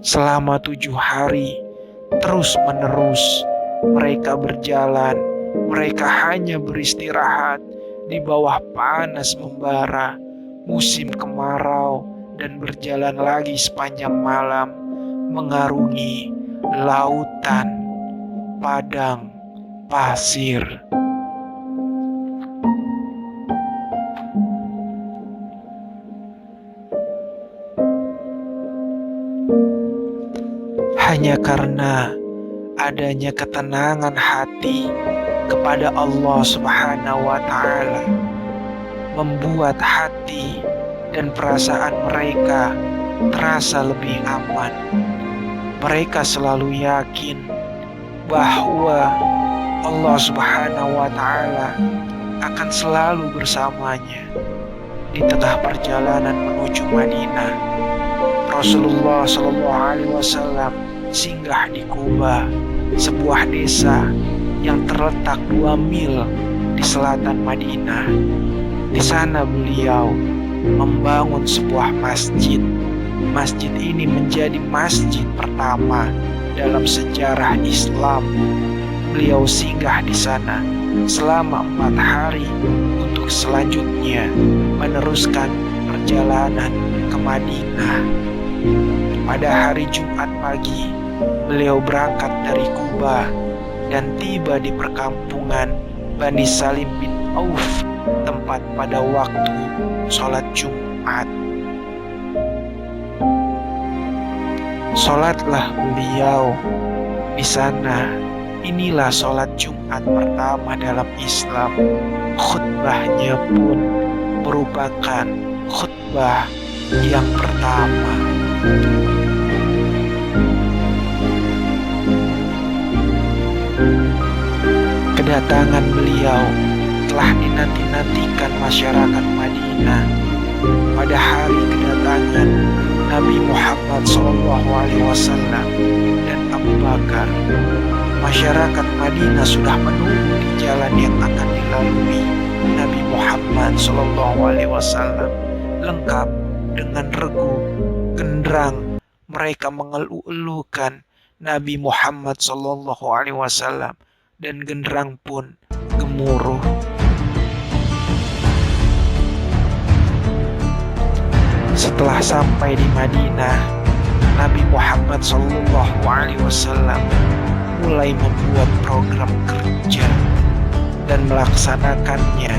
Selama 7 hari terus-menerus mereka berjalan. Mereka hanya beristirahat di bawah panas membara, musim kemarau, dan berjalan lagi sepanjang malam mengarungi lautan padang pasir. Hanya karena adanya ketenangan hati kepada Allah Subhanahu wa Ta'ala, membuat hati dan perasaan mereka terasa lebih aman. Mereka selalu yakin bahwa Allah Subhanahu wa Ta'ala akan selalu bersamanya di tengah perjalanan menuju Madinah. Rasulullah SAW singgah di Quba, sebuah desa yang terletak 2 mil di selatan Madinah. Di sana beliau membangun sebuah masjid. Masjid ini menjadi masjid pertama dalam sejarah Islam. Beliau singgah di sana selama 4 hari untuk selanjutnya meneruskan perjalanan ke Madinah. Pada hari Jumat pagi, beliau berangkat dari Quba dan tiba di perkampungan Bani Salim bin Auf, tempat pada waktu sholat Jumat. Sholatlah beliau di sana. Inilah sholat Jumat pertama dalam Islam. Khutbahnya pun merupakan khutbah yang pertama. Kedatangan beliau telah dinanti-nantikan masyarakat Madinah. Pada hari kedatangan Nabi Muhammad SAW dan Abu Bakar, masyarakat Madinah sudah menunggu di jalan yang akan dilalui Nabi Muhammad SAW, lengkap dengan regu, genderang. Mereka mengeluh-elukan Nabi Muhammad SAW, dan genderang pun gemuruh. Setelah sampai di Madinah, Nabi Muhammad SAW mulai membuat program kerja dan melaksanakannya,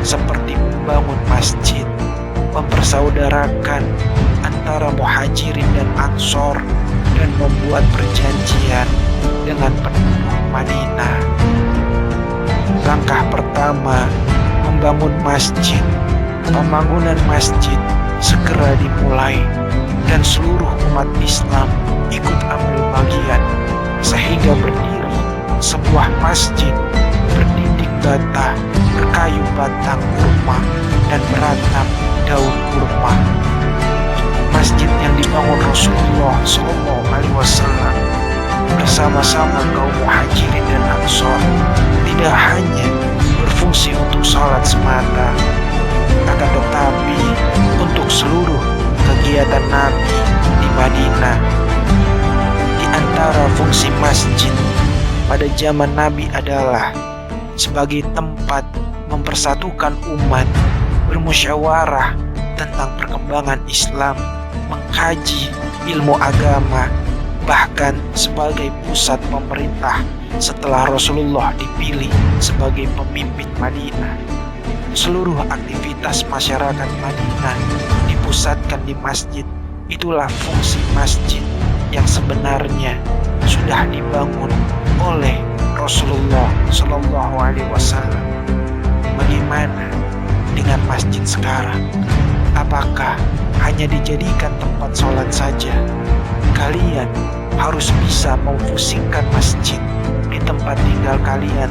seperti membangun masjid, mempersaudarakan antara muhajirin dan ansor, dan membuat perjanjian dengan penduduk Madinah. Langkah pertama, membangun masjid. Pembangunan masjid segera dimulai dan seluruh umat Islam ikut ambil bagian, sehingga berdiri sebuah masjid berdinding bata, berkayu batang kurma, dan beratap daun kurma. Masjid yang dibangun Rasulullah SAW bersama-sama kaum muhajirin dan ansor tidak hanya berfungsi untuk sholat semata, akan tetapi untuk seluruh kegiatan Nabi di Madinah. Di antara fungsi masjid pada zaman Nabi adalah sebagai tempat mempersatukan umat, bermusyawarah tentang perkembangan Islam, mengkaji ilmu agama, bahkan sebagai pusat pemerintah setelah Rasulullah dipilih sebagai pemimpin Madinah. Seluruh aktivitas masyarakat Madinah dipusatkan di masjid. Itulah fungsi masjid yang sebenarnya sudah dibangun oleh Rasulullah SAW. Bagaimana dengan masjid sekarang? Apakah hanya dijadikan tempat sholat saja? Kalian harus bisa memfungsikan masjid di tempat tinggal kalian,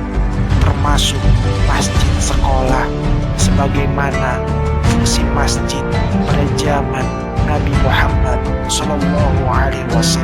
termasuk masjid sekolah, sebagaimana fungsi masjid pada zaman Nabi Muhammad SAW.